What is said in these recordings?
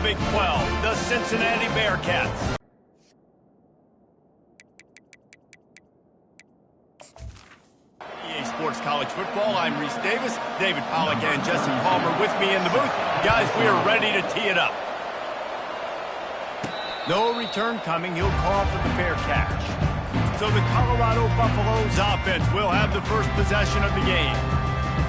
Big 12, the Cincinnati Bearcats. EA Sports College Football, I'm Reese Davis, David Pollack and Jesse Palmer with me in the booth. Guys, we are ready to tee it up. No return coming, he'll call for the fair catch. So the Colorado Buffaloes offense will have the first possession of the game.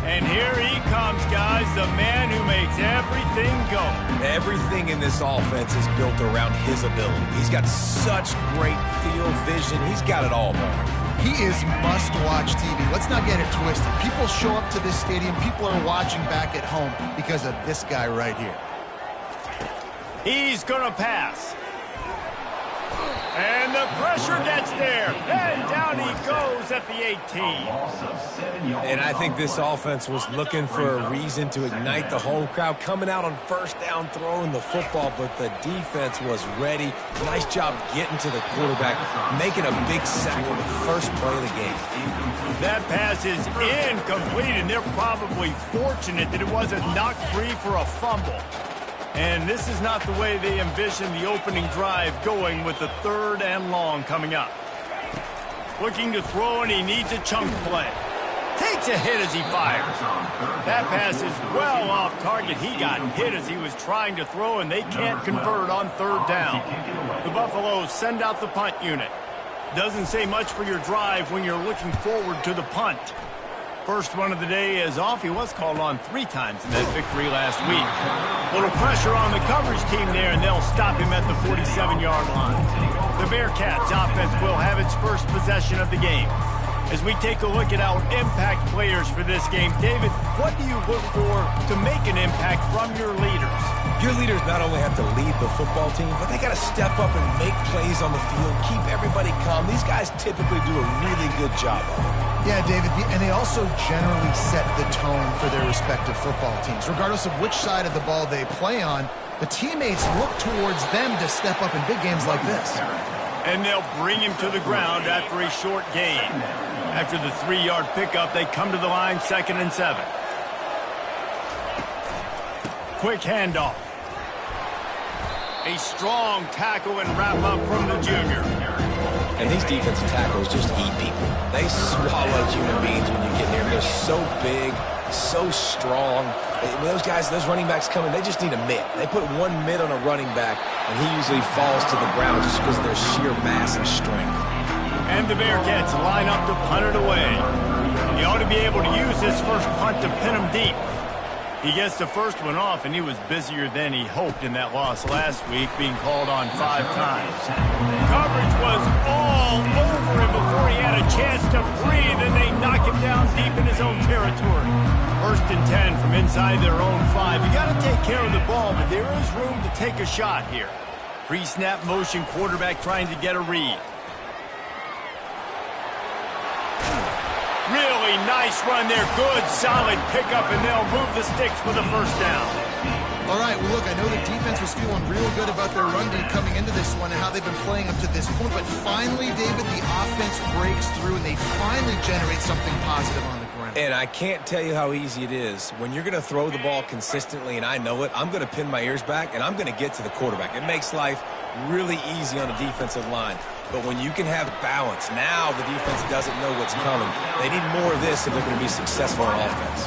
And here he comes, guys, the man who makes everything go. Everything in this offense is built around his ability. He's got such great field vision. He's got it all, man. He is must-watch TV. Let's not get it twisted. People show up to this stadium. People are watching back at home because of this guy right here. He's going to pass. And the pressure gets there. And down he goes at the 18. And I think this offense was looking for a reason to ignite the home crowd, coming out on first down, throwing the football, but the defense was ready. Nice job getting to the quarterback, making a big sack on the first play of the game. That pass is incomplete, and they're probably fortunate that it wasn't knocked free for a fumble. And this is not the way they envisioned the opening drive going with the 3rd and long coming up. Looking to throw, and he needs a chunk play. Takes a hit as he fires. That pass is well off target. He got hit as he was trying to throw, and they can't convert on 3rd down. The Buffaloes send out the punt unit. Doesn't say much for your drive when you're looking forward to the punt. First one of the day is off. He was called on 3 times in that victory last week. Little pressure on the coverage team there, and they'll stop him at the 47-yard line. The Bearcats offense will have its first possession of the game. As we take a look at our impact players for this game, David, what do you look for to make an impact from your leaders? Your leaders not only have to lead the football team, but they got to step up and make plays on the field, keep everybody calm. These guys typically do a really good job of it. Yeah, David, and they also generally set the tone for their respective football teams. Regardless of which side of the ball they play on, the teammates look towards them to step up in big games like this. And they'll bring him to the ground after a short gain. After the 3-yard pickup, they come to the line 2nd and 7. Quick handoff. A strong tackle and wrap up from the junior. And these defensive tackles just eat people. They swallow human beings when you get near them. They're so big, so strong. When those guys, those running backs come in, they just need a mitt. They put one mitt on a running back, and he usually falls to the ground just because of their sheer mass and strength. And the Bearcats line up to punt it away. He ought to be able to use this first punt to pin him deep. He gets the first one off, and he was busier than he hoped in that loss last week, being called on 5 times. Coverage was all over him before he had a chance to breathe, and they knock him down deep in his own territory. 1st and 10 from inside their own 5. You got to take care of the ball, but there is room to take a shot here. Pre-snap motion quarterback trying to get a read. Really nice run there. Good, solid pickup, and they'll move the sticks for the first down. All right, well, look, I know the defense was feeling real good about their run game coming into this one and how they've been playing up to this point. But finally, David, the offense breaks through, and they finally generate something positive on the ground. And I can't tell you how easy it is. When you're going to throw the ball consistently, and I know it, I'm going to pin my ears back, and I'm going to get to the quarterback. It makes life really easy on a defensive line. But when you can have balance, now the defense doesn't know what's coming. They need more of this if they're going to be successful on offense.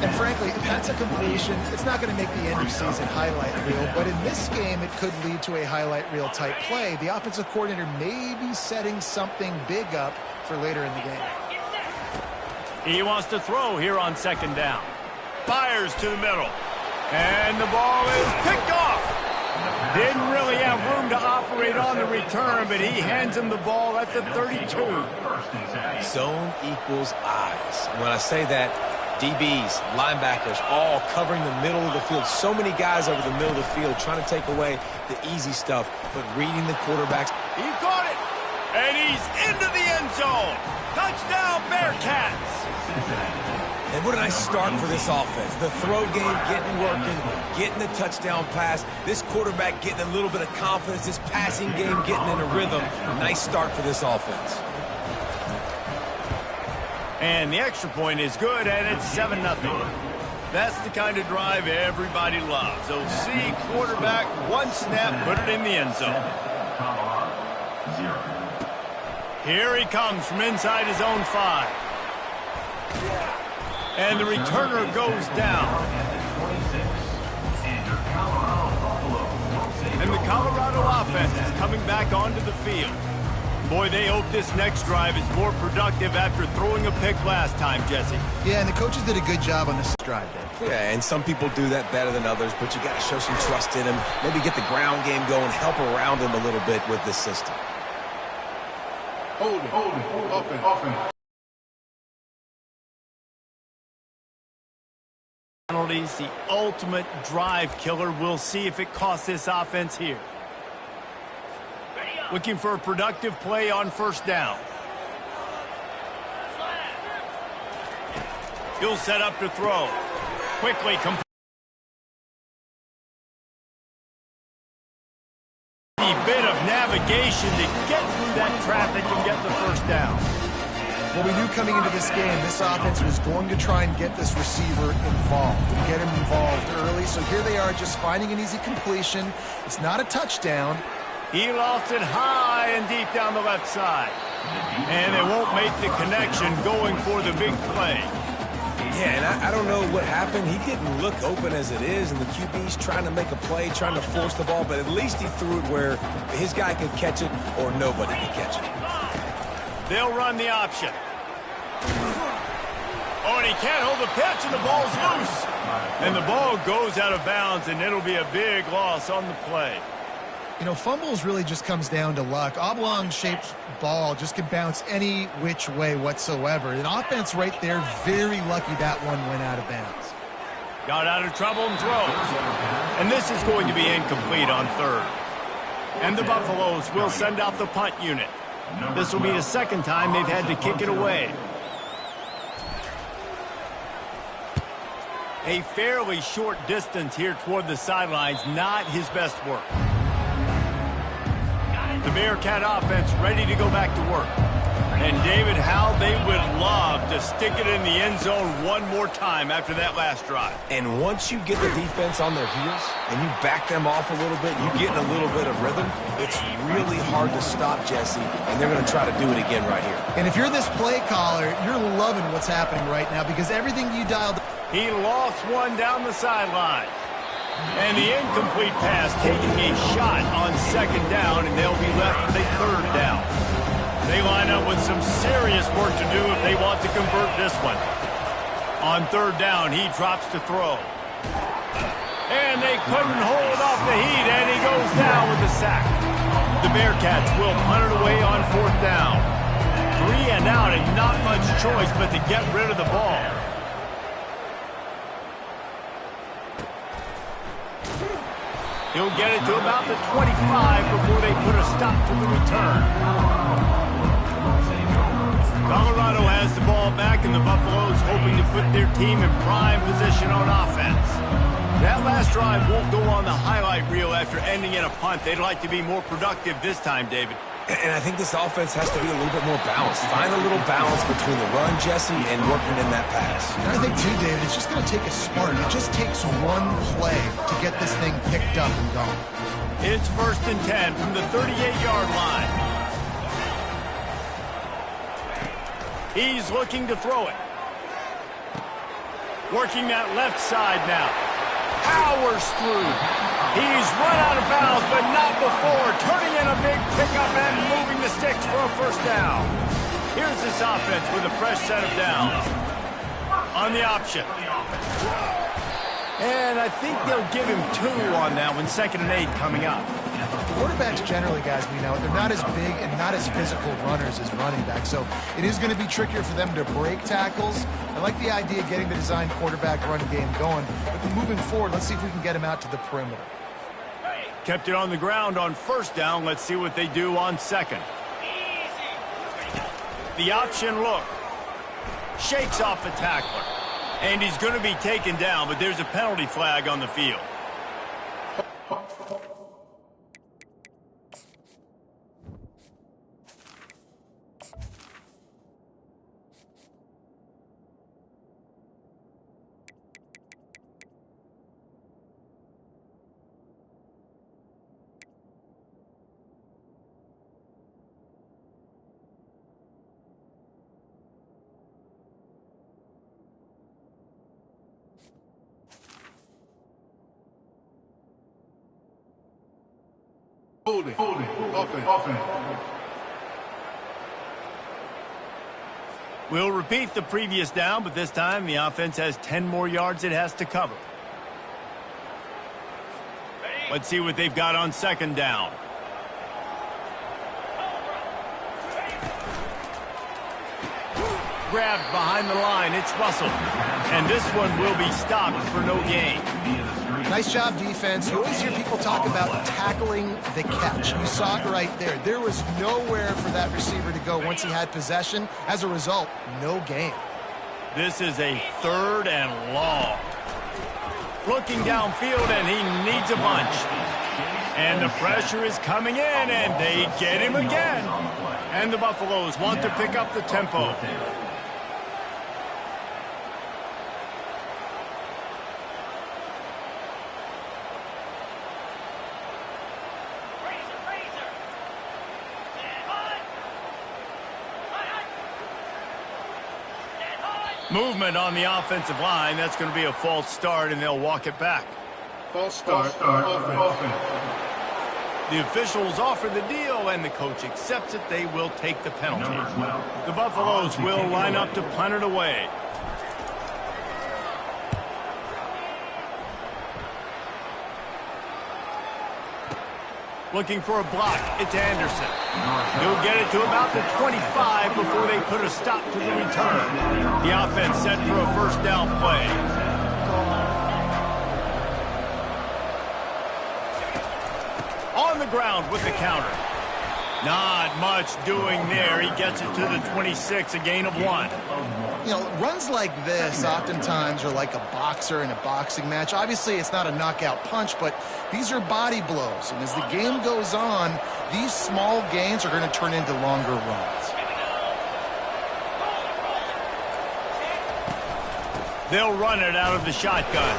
And frankly, that's a completion. It's not going to make the end of season highlight reel, but in this game, it could lead to a highlight reel type play. The offensive coordinator may be setting something big up for later in the game. He wants to throw here on 2nd down. Fires to the middle. And the ball is picked off. Didn't really have room to operate on the return, but he hands him the ball at the 32. Zone equals eyes. When I say that, DBs, linebackers, all covering the middle of the field. So many guys over the middle of the field trying to take away the easy stuff, but reading the quarterbacks. He caught it, and he's into the end zone. Touchdown, Bearcats. And what a nice start for this offense. The throw game getting working, getting the touchdown pass. This quarterback getting a little bit of confidence. This passing game getting in a rhythm. Nice start for this offense. And the extra point is good, and it's 7-0. That's the kind of drive everybody loves. So see quarterback, one snap, put it in the end zone. Here he comes from inside his own 5. And the returner goes down. And the Colorado offense is coming back onto the field. Boy, they hope this next drive is more productive after throwing a pick last time, Jesse. Yeah, and the coaches did a good job on this drive, Dave. Yeah, and some people do that better than others, but you got to show some trust in him. Maybe get the ground game going, help around him a little bit with this system. Hold it, open. Penalties, the ultimate drive killer. We'll see if it costs this offense here. Looking for a productive play on first down. He'll set up to throw. Quickly complete. A bit of navigation to get through that traffic and get the first down. Well, we knew coming into this game, this offense was going to try and get this receiver involved and get him involved early. So here they are just finding an easy completion. It's not a touchdown. He lost it high and deep down the left side. And they won't make the connection going for the big play. Yeah, and I don't know what happened. He didn't look open as it is, and the QB's trying to make a play, trying to force the ball, but at least he threw it where his guy could catch it or nobody could catch it. They'll run the option. Oh, and he can't hold the pitch, and the ball's loose. And the ball goes out of bounds, and it'll be a big loss on the play. You know, fumbles really just comes down to luck. Oblong-shaped ball just can bounce any which way whatsoever. An offense right there, very lucky that one went out of bounds. Got out of trouble and throws. And this is going to be incomplete on third. And the Buffaloes will send out the punt unit. This will be the second time they've had to kick it away. A fairly short distance here toward the sidelines, not his best work. The Bearcat offense ready to go back to work. And David, how they would love to stick it in the end zone one more time after that last drive. And once you get the defense on their heels and you back them off a little bit, you get in a little bit of rhythm, it's really hard to stop, Jesse, and they're going to try to do it again right here. And if you're this play caller, you're loving what's happening right now because everything you dialed... He lost one down the sideline. And the incomplete pass taking a shot on second down, and they'll be left with a third down. They line up with some serious work to do if they want to convert this one. On third down, he drops to throw. And they couldn't hold off the heat, and he goes down with a sack. The Bearcats will punt it away on fourth down. 3 and out, and not much choice but to get rid of the ball. He'll get it to about the 25 before they put a stop to the return. Colorado has the ball back, and the Buffaloes hoping to put their team in prime position on offense. That last drive won't go on the highlight reel after ending in a punt. They'd like to be more productive this time, David. And I think this offense has to be a little bit more balanced. Find a little balance between the run, Jesse, and working in that pass. And I think, too, David, it's just going to take a spark. It just takes one play to get this thing picked up and going. It's 1st and 10 from the 38-yard line. He's looking to throw it. Working that left side now. Powers through. He's run out of bounds, but not before. Turning in a big pickup and moving the sticks for a first down. Here's this offense with a fresh set of downs. On the option. And I think they'll give him 2 on that one. 2nd and 8 coming up. Quarterbacks generally, guys, we know, they're not as big and not as physical runners as running backs, so it is going to be trickier for them to break tackles. I like the idea of getting the design quarterback run game going, but moving forward, let's see if we can get him out to the perimeter. Kept it on the ground on first down. Let's see what they do on second. The option look. Shakes off the tackler. And he's going to be taken down, but there's a penalty flag on the field. Holding. Offense. We'll repeat the previous down, but this time the offense has 10 more yards it has to cover. Let's see what they've got on second down. Grabbed behind the line. It's Russell. And this one will be stopped for no gain. Nice job, defense. You always hear people talk about tackling the catch. You saw it right there. There was nowhere for that receiver to go once he had possession. As a result, no gain. This is a 3rd and long. Looking downfield, and he needs a bunch. And the pressure is coming in, and they get him again. And the Buffaloes want to pick up the tempo. Movement on the offensive line. That's going to be a false start, and they'll walk it back. False start. Offense. The officials offer the deal, and the coach accepts it. They will take the penalty. The Buffaloes will line up to punt it away. Looking for a block. It's Anderson. He'll get it to about the 25 before they put a stop to the return. The offense set for a first down play. On the ground with the counter. Not much doing there. He gets it to the 26, a gain of 1. You know, runs like this oftentimes are like a boxer in a boxing match. Obviously, it's not a knockout punch, but these are body blows. And as the game goes on, these small gains are going to turn into longer runs. They'll run it out of the shotgun.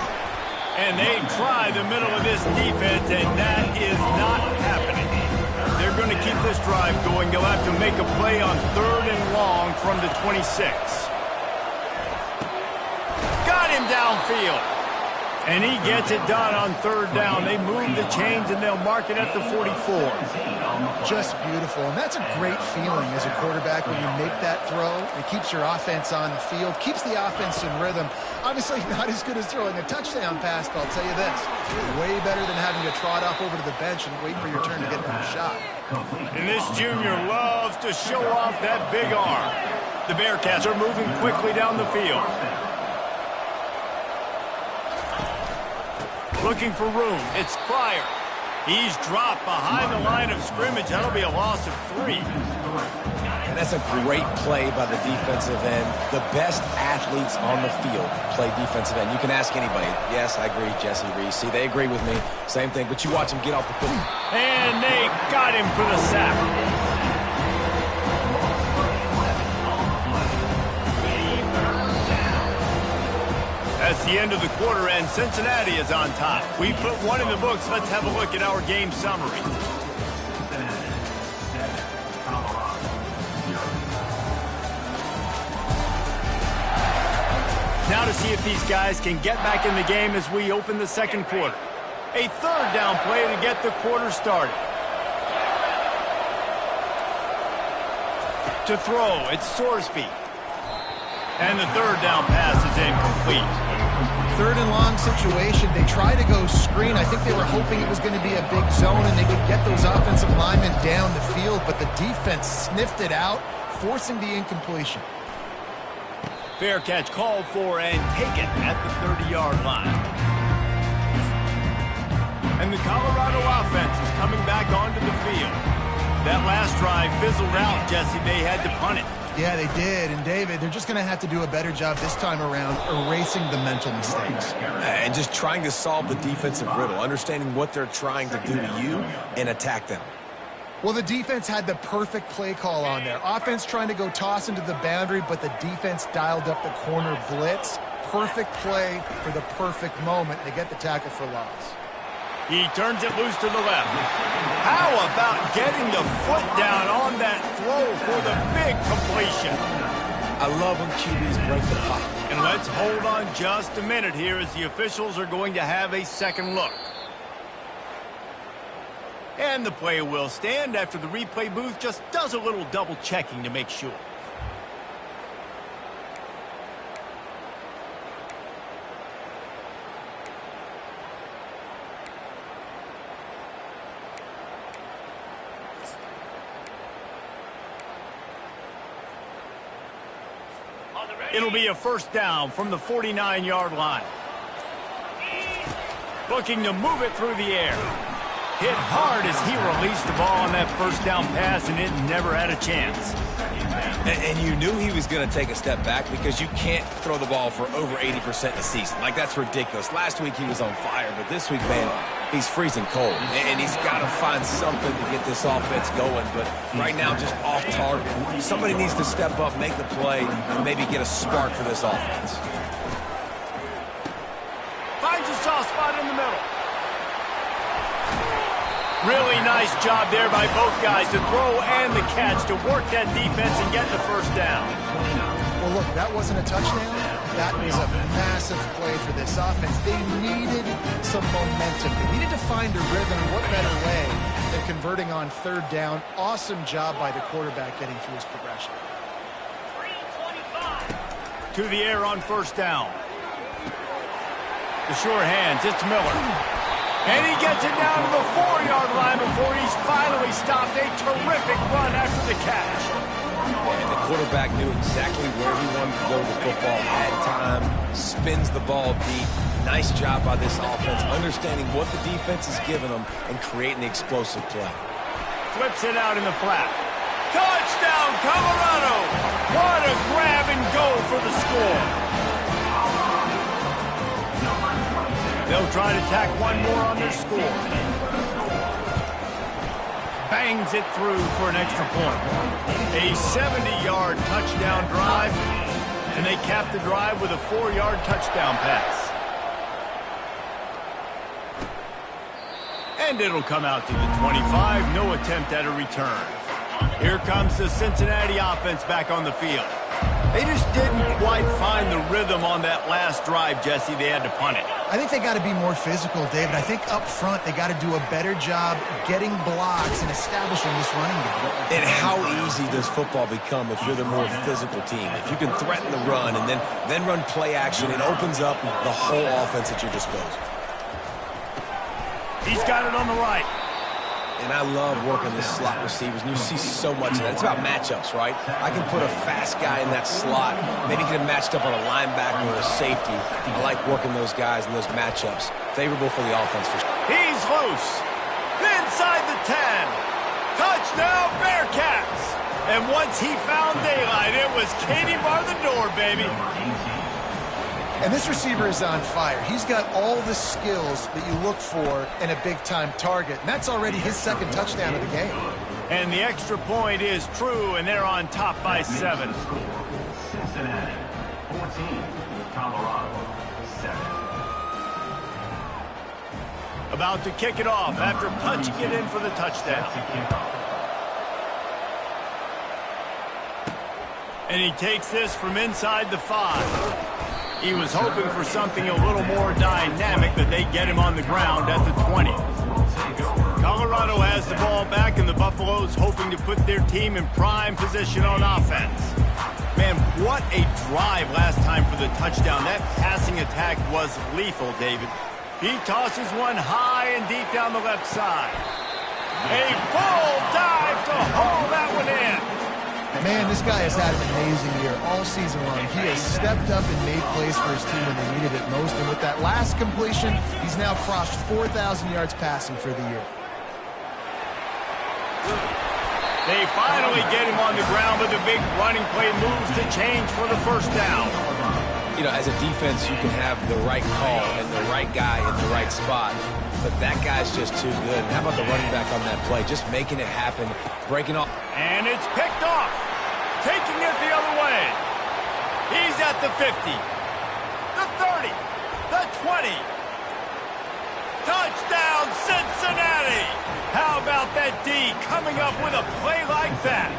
And they try the middle of this defense, and that is not happening. They're going to keep this drive going. They'll have to make a play on 3rd and long from the 26. Got him downfield. And he gets it done on 3rd down. They move the chains, and they'll mark it at the 44. Just beautiful. And that's a great feeling as a quarterback when you make that throw. It keeps your offense on the field, keeps the offense in rhythm. Obviously not as good as throwing a touchdown pass, but I'll tell you this, way better than having to trot off over to the bench and wait for your turn to get another shot. And this junior loves to show off that big arm. The Bearcats are moving quickly down the field. Looking for room. It's Pryor. He's dropped behind the line of scrimmage. That'll be a loss of 3. And that's a great play by the defensive end. The best athletes on the field play defensive end. You can ask anybody. Yes, I agree, Jesse Reese. See, they agree with me. Same thing, but you watch him get off the field. And they got him for the sack. That's the end of the quarter, and Cincinnati is on top. We put one in the books. Let's have a look at our game summary. Now to see if these guys can get back in the game as we open the second quarter. A 3rd down play to get the quarter started. To throw, it's Sorsby. And the 3rd down pass is incomplete. 3rd and long situation. They try to go screen. I think they were hoping it was going to be a big zone and they could get those offensive linemen down the field, but the defense sniffed it out, forcing the incompletion. Fair catch called for and taken at the 30-yard line. And the Colorado offense is coming back onto the field. That last drive fizzled out, Jesse. They had to punt it. Yeah, they did. And, David, they're just going to have to do a better job this time around erasing the mental mistakes. And just trying to solve the defensive riddle, understanding what they're trying to do to you and attack them. Well, the defense had the perfect play call on there. Offense trying to go toss into the boundary, but the defense dialed up the corner blitz. Perfect play for the perfect moment. They get the tackle for loss. He turns it loose to the left. How about getting the foot down on that throw for the big completion? I love when QBs break the pocket. And let's hold on just a minute here as the officials are going to have a second look. And the play will stand after the replay booth just does a little double checking to make sure. It'll be a first down from the 49-yard line. Looking to move it through the air. Hit hard as he released the ball on that first down pass, and it never had a chance. And you knew he was going to take a step back because you can't throw the ball for over 80% in a season. Like, that's ridiculous. Last week he was on fire, but this week, man, he's freezing cold. And he's got to find something to get this offense going. But right now, just off target. Somebody needs to step up, make the play, and maybe get a spark for this offense. Finds a soft spot in the middle. Really nice job there by both guys to throw and the catch to work that defense and get the first down. Well, look, that wasn't a touchdown. That was a massive play for this offense. They needed some momentum. They needed to find a rhythm. What better way than converting on third down? Awesome job by the quarterback getting through his progression. To the air on first down. The sure hands, it's Miller. And he gets it down to the 4-yard line before he's finally stopped. A terrific run after the catch. And the quarterback knew exactly where he wanted to go with the football, had time, spins the ball deep. Nice job by this offense, understanding what the defense is giving them and creating the explosive play. Flips it out in the flat. Touchdown, Colorado! What a grab and go for the score. They'll try to tack one more on their score. Bangs it through for an extra point. A 70-yard touchdown drive, and they cap the drive with a 4-yard touchdown pass. And it'll come out to the 25. No attempt at a return. Here comes the Cincinnati offense back on the field. They just didn't quite find the rhythm on that last drive, Jesse. They had to punt it. I think they got to be more physical, David. I think up front they got to do a better job getting blocks and establishing this running game. And how easy does football become if you're the more physical team? If you can threaten the run and then run play action, it opens up the whole offense at your disposal. He's got it on the right. And I love working the slot receivers, and you see so much of that. It's about matchups, right? I can put a fast guy in that slot, maybe get him matched up on a linebacker or a safety. I like working those guys in those matchups. Favorable for the offense for sure. He's loose. Inside the 10. Touchdown, Bearcats. And once he found daylight, it was Katie bar the door, baby. And this receiver is on fire. He's got all the skills that you look for in a big-time target. And that's already his second touchdown of the game. And the extra point is true, and they're on top by 7. Cincinnati, 14. Colorado, 7. About to kick it off after punching it in for the touchdown. And he takes this from inside the 5. He was hoping for something a little more dynamic, that they get him on the ground at the 20. Colorado has the ball back, and the Buffaloes hoping to put their team in prime position on offense. Man, what a drive last time for the touchdown. That passing attack was lethal, David. He tosses one high and deep down the left side. A full dive to haul that one in. Man, this guy has had an amazing year all season long. He has stepped up and made plays for his team when they needed it most. And with that last completion, he's now crossed 4,000 yards passing for the year. They finally get him on the ground, but the big running play moves to change for the first down. You know, as a defense, you can have the right call and the right guy in the right spot. But that guy's just too good. And how about the running back on that play? Just making it happen, breaking off. And it's picked off. Taking it the other way. He's at the 50. The 30. The 20. Touchdown, Cincinnati. How about that D coming up with a play like that?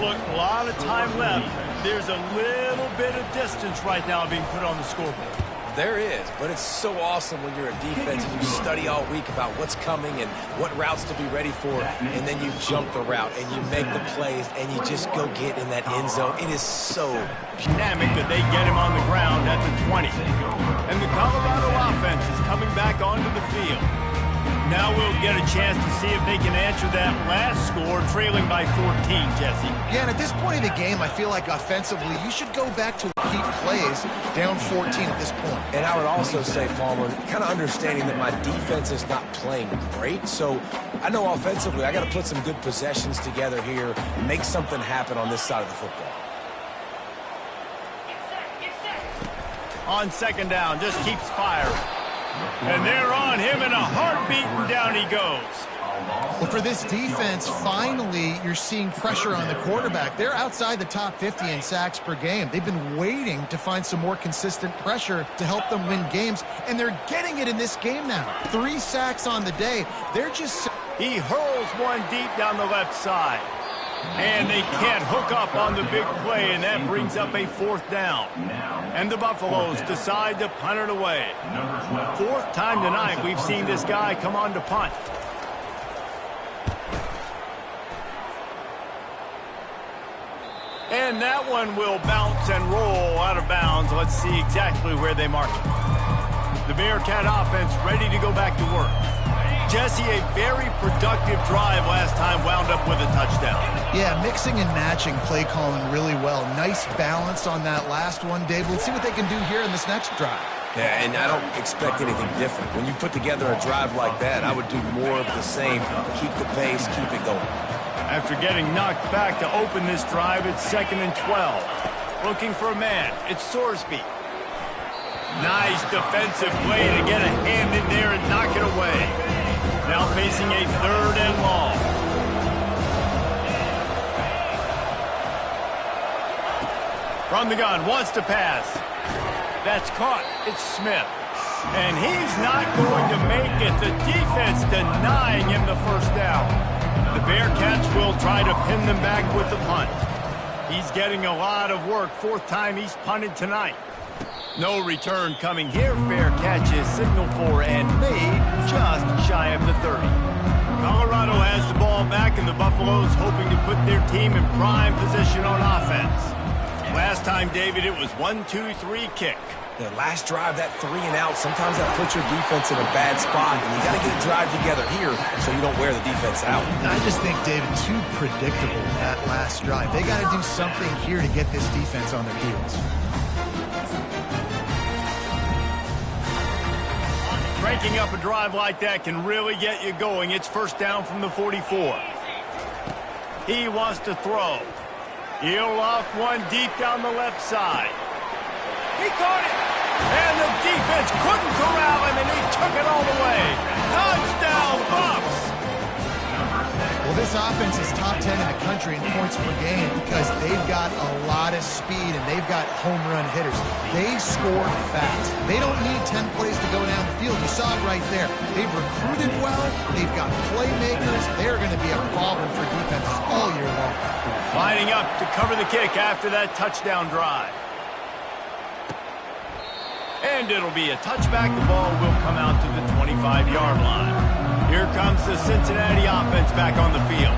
Look, a lot of time left. There's a little bit of distance right now being put on the scoreboard. There is, but it's so awesome when you're a defense and you study all week about what's coming and what routes to be ready for, and then you jump the route and you make the plays and you just go get in that end zone. It is so dynamic that they get him on the ground at the 20. And the Colorado offense is coming back onto the field. Now we'll get a chance to see if they can answer that last score, trailing by 14, Jesse. Yeah, and at this point of the game, I feel like offensively, you should go back to repeat plays down 14 at this point. And I would also say, Palmer, kind of understanding that my defense is not playing great, so I know offensively I got to put some good possessions together here and make something happen on this side of the football. On second down, just keeps firing. And they're on him in a heartbeat, and down he goes. Well, for this defense, finally, you're seeing pressure on the quarterback. They're outside the top 50 in sacks per game. They've been waiting to find some more consistent pressure to help them win games, and they're getting it in this game now. 3 sacks on the day. They're just... He hurls one deep down the left side. And they can't hook up on the big play, and that brings up a 4th down. And the Buffaloes decide to punt it away. 4th time tonight we've seen this guy come on to punt. And that one will bounce and roll out of bounds. Let's see exactly where they mark it. The Bearcat offense ready to go back to work. Jesse, a very productive drive last time wound up with a touchdown. Yeah, mixing and matching play calling really well. Nice balance on that last one, Dave. Let's see what they can do here in this next drive. Yeah, and I don't expect anything different. When you put together a drive like that, I would do more of the same. Keep the pace, keep it going. After getting knocked back to open this drive, it's 2nd and 12. Looking for a man. It's Sorsby. Nice defensive play to get a hand in there and knock it away. Now facing a 3rd and long. From the gun, wants to pass. That's caught. It's Smith. And he's not going to make it. The defense denying him the 1st down. The Bearcats will try to pin them back with the punt. He's getting a lot of work. 4th time he's punted tonight. No return coming here. Fair catch is signaled for and made just shy of the 30. Colorado has the ball back, and the Buffaloes hoping to put their team in prime position on offense. Last time, David, it was 1-2-3 kick. The last drive, that 3 and out, sometimes that puts your defense in a bad spot, and you got to get a drive together here so you don't wear the defense out. I just think, David, too predictable that last drive. They got to do something here to get this defense on their heels. Cranking up a drive like that can really get you going. It's 1st down from the 44. He wants to throw. He'll loft one deep down the left side. He caught it. And the defense couldn't corral him, and he took it all the way. Touchdown, Buffs! Well, this offense is top 10 in the country in points per game because they've got a lot of speed and they've got home run hitters. They score fast. They don't need 10 plays to go down the field. You saw it right there. They've recruited well. They've got playmakers. They're going to be a problem for defense all year long. Lining up to cover the kick after that touchdown drive. And it'll be a touchback. The ball will come out to the 25-yard line. Here comes the Cincinnati offense back on the field.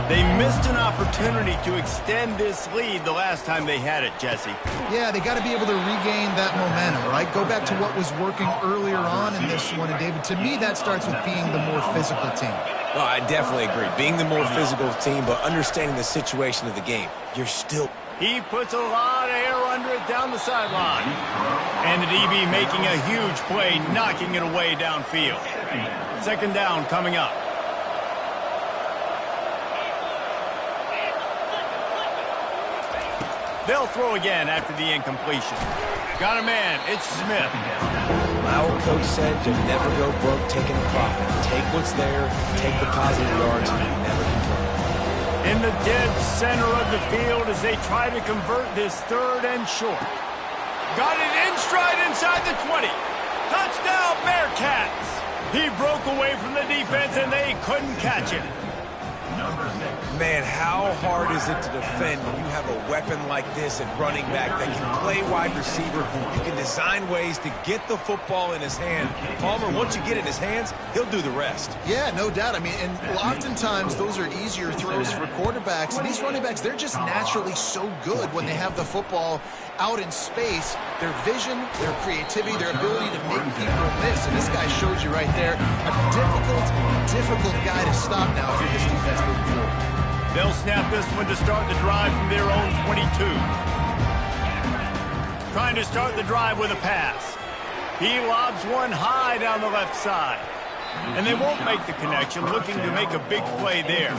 They missed an opportunity to extend this lead the last time they had it, Jesse. Yeah, they got to be able to regain that momentum, right? Go back to what was working earlier on in this one. And, David, to me, that starts with being the more physical team. Well, I definitely agree. Being the more physical team, but understanding the situation of the game. You're still... He puts a lot of air under it down the sideline. And the DB making a huge play, knocking it away downfield. 2nd down coming up. They'll throw again after the incompletion. Got a man. It's Smith. Our coach said to never go broke taking a profit. Take what's there, take the positive yards, and never complain. In the dead center of the field as they try to convert this 3rd and short. Got it in stride inside the 20. Touchdown, Bearcats. He broke away from the defense, and they couldn't catch him. Number 6. Man, how hard is it to defend when you have a weapon like this at running back that can play wide receiver? You can design ways to get the football in his hand. Palmer, once you get it in his hands, he'll do the rest. Yeah, no doubt. I mean, and oftentimes those are easier throws for quarterbacks. And these running backs, they're just naturally so good when they have the football out in space. Their vision, their creativity, their ability to make people miss. And this guy shows you right there a difficult guy to stop now if you're this defense moving forward. They'll snap this one to start the drive from their own 22. Trying to start the drive with a pass. He lobs one high down the left side. And they won't make the connection, looking to make a big play there.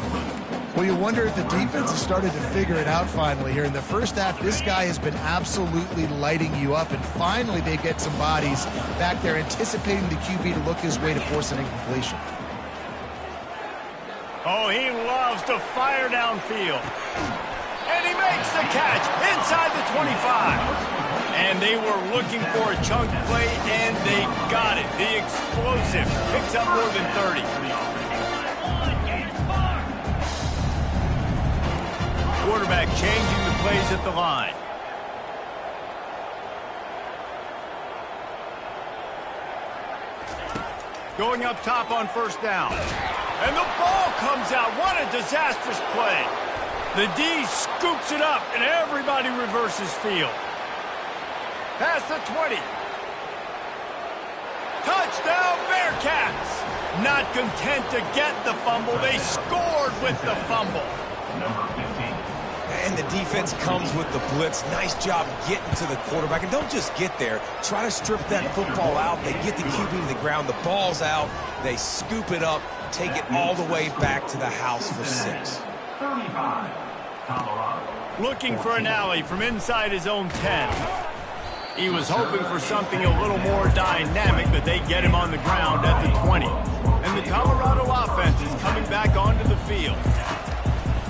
Well, you wonder if the defense has started to figure it out finally here. In the first half, this guy has been absolutely lighting you up, and finally they get some bodies back there anticipating the QB to look his way to force an incompletion. Oh, he loves to fire downfield. And he makes the catch inside the 25. And they were looking for a chunk play, and they got it. The explosive picks up more than 30. Quarterback changing the plays at the line. Going up top on first down. And the ball comes out. What a disastrous play. The D scoops it up, and everybody reverses field. Past the 20. Touchdown, Bearcats. Not content to get the fumble, they scored with the fumble. Number 15. And the defense comes with the blitz. Nice job getting to the quarterback. And don't just get there. Try to strip that football out. They get the QB to the ground. The ball's out. They scoop it up, take it all the way back to the house for 6. 35. Colorado. Looking for an alley from inside his own 10. He was hoping for something a little more dynamic, but they get him on the ground at the 20. And the Colorado offense is coming back onto the field.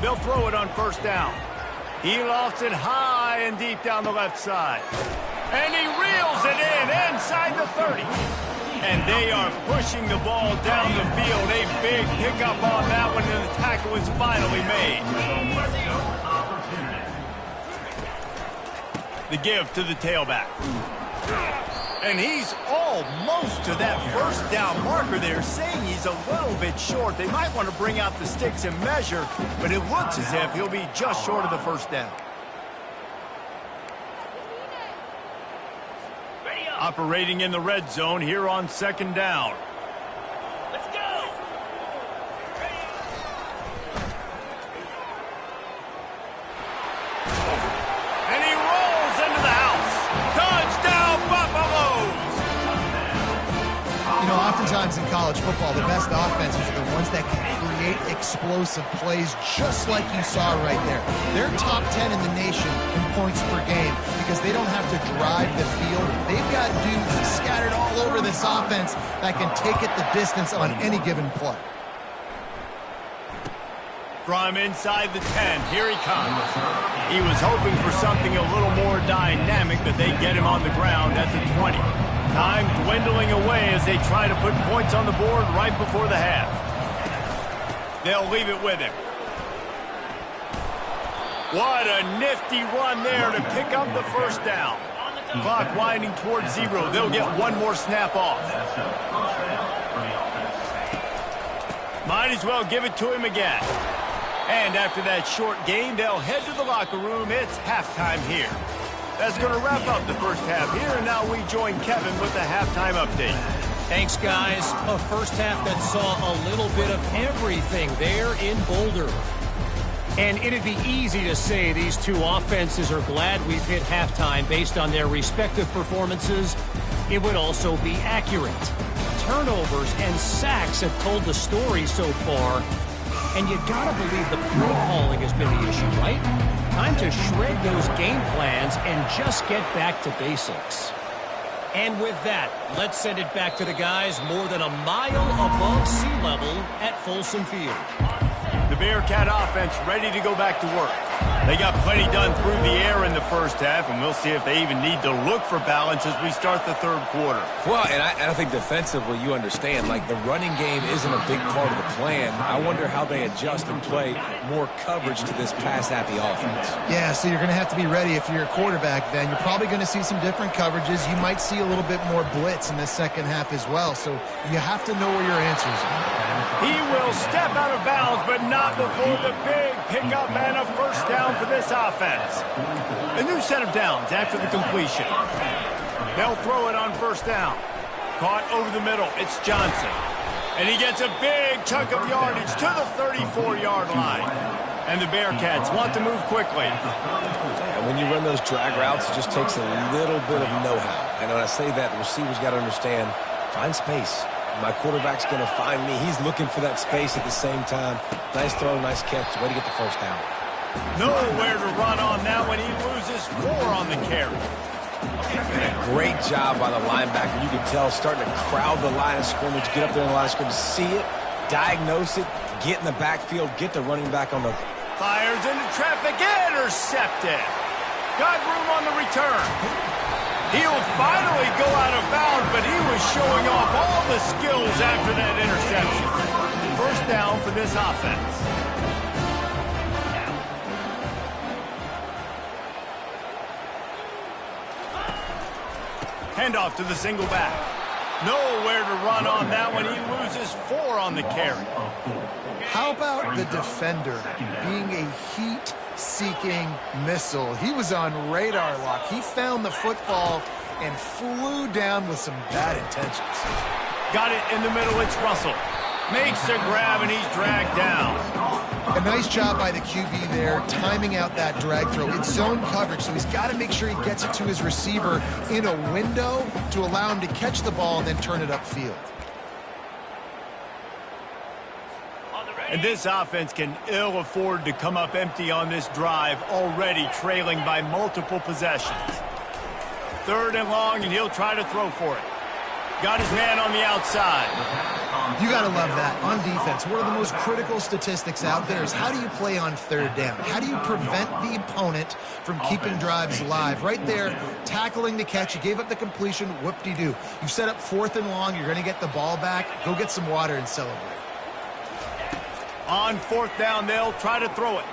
They'll throw it on first down. He lofts it high and deep down the left side. And he reels it in inside the 30. And they are pushing the ball down the field. A big pickup on that one, and the tackle is finally made. The give to the tailback. And he's almost to that first down marker there, saying he's a little bit short. They might want to bring out the sticks and measure, but it looks as if he'll be just short of the first down. Operating in the red zone here on second down. Let's go! And he rolls into the house. Touchdown, Buffaloes! You know, oftentimes in college football, the best offenses are the ones that can create explosive plays just like you saw right there. They're top 10 in the nation in points per game because they don't have to drive the field. They've got dudes scattered all over this offense that can take it the distance on any given play. From inside the 10, here he comes. He was hoping for something a little more dynamic, but they get him on the ground at the 20. Time dwindling away as they try to put points on the board right before the half. They'll leave it with him. What a nifty run there to pick up the first down. Clock winding towards 0. They'll get one more snap off. Might as well give it to him again. And after that short game, they'll head to the locker room. It's halftime here. That's going to wrap up the first half here, and now we join Kevin with the halftime update. Thanks, guys. A first half that saw a little bit of everything there in Boulder. And it'd be easy to say these two offenses are glad we've hit halftime based on their respective performances. It would also be accurate. Turnovers and sacks have told the story so far. And you gotta believe the play calling has been the issue, right? Time to shred those game plans and just get back to basics. And with that, let's send it back to the guys more than a mile above sea level at Folsom Field. The Bearcat offense ready to go back to work. They got plenty done through the air in the first half, and we'll see if they even need to look for balance as we start the third quarter. Well, and I think defensively, you understand, like the running game isn't a big part of the plan. I wonder how they adjust and play more coverage to this pass-happy offense. Yeah, so you're going to have to be ready if you're a quarterback then. You're probably going to see some different coverages. You might see a little bit more blitz in the second half as well, so you have to know where your answers are. He will step out of bounds, but not before the big pickup and a first down for this offense. A new set of downs after the completion. They'll throw it on first down. Caught over the middle. It's Johnson. And he gets a big chunk of yardage to the 34-yard line. And the Bearcats want to move quickly. And when you run those drag routes, it just takes a little bit of know-how. And when I say that, the receivers got to understand, find space. My quarterback's going to find me. He's looking for that space at the same time. Nice throw, nice catch. Way to get the first down. Nowhere to run on that when he loses 4 on the carry. And a great job by the linebacker. You can tell starting to crowd the line of scrimmage, get up there in the line of scrimmage, see it, diagnose it, get in the backfield, get the running back on the... Fires into traffic, intercepted. Got room on the return. He'll finally go out of bounds, but he was showing off all the skills after that interception. First down for this offense. Handoff to the single back. Nowhere to run on that one. He loses 4 on the carry. How about the defender being a heat-seeking missile? He was on radar lock. He found the football and flew down with some bad intentions. Got it in the middle. It's Russell. Makes a grab, and he's dragged down. A nice job by the QB there, timing out that drag throw. It's zone coverage, so he's got to make sure he gets it to his receiver in a window to allow him to catch the ball and then turn it upfield. And this offense can ill afford to come up empty on this drive, already trailing by multiple possessions. 3rd and long, and he'll try to throw for it. Got his man on the outside. You got to love that. On defense, one of the most critical statistics out there is how do you play on 3rd down? How do you prevent the opponent from keeping drives alive? Right there, tackling the catch. You gave up the completion. Whoop-de-doo. You set up 4th and long. You're going to get the ball back. Go get some water and celebrate. On 4th down, they'll try to throw it.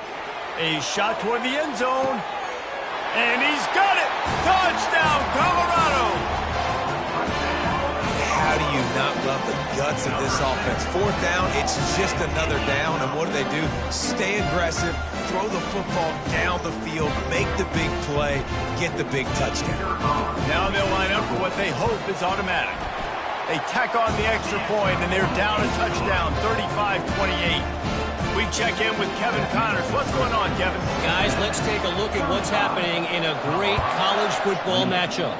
A shot toward the end zone. And he's got it. Touchdown, Colorado. How do you not love the guts of this offense? 4th down, it's just another down. And what do? Stay aggressive, throw the football down the field, make the big play, get the big touchdown. Now they'll line up for what they hope is automatic. They tack on the extra point, and they're down a touchdown, 35-28. We check in with Kevin Connors. What's going on, Kevin? Guys, let's take a look at what's happening in a great college football matchup.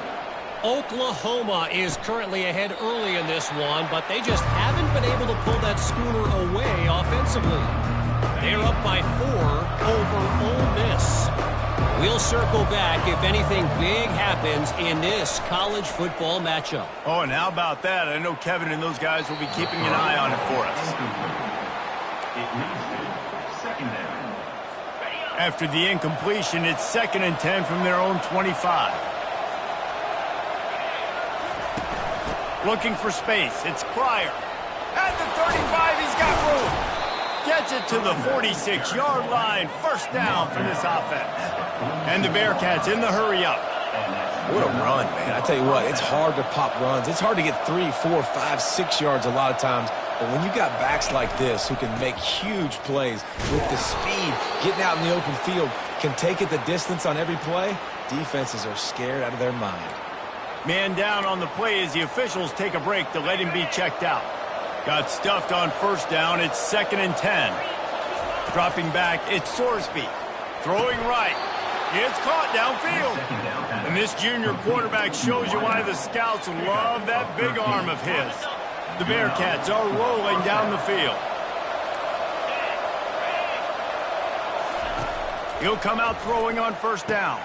Oklahoma is currently ahead early in this one, but they just haven't been able to pull that schooner away offensively. They're up by 4 over Ole Miss. We'll circle back if anything big happens in this college football matchup. Oh, and how about that? I know Kevin and those guys will be keeping an eye on it for us. It leads to 2nd down. After the incompletion, it's 2nd and 10 from their own 25. Looking for space. It's Pryor. At the 35, he's got room. Gets it to the 46-yard line. First down for this offense. And the Bearcats in the hurry-up. What a run, man. I tell you what, it's hard to pop runs. It's hard to get 3, 4, 5, 6 yards a lot of times. But when you got backs like this who can make huge plays with the speed, getting out in the open field, can take it the distance on every play, defenses are scared out of their mind. Man down on the play as the officials take a break to let him be checked out. Got stuffed on first down. It's 2nd and 10. Dropping back, it's Sorsby. Throwing right. It's caught downfield. And this junior quarterback shows you why the scouts love that big arm of his. The Bearcats are rolling down the field. He'll come out throwing on first down.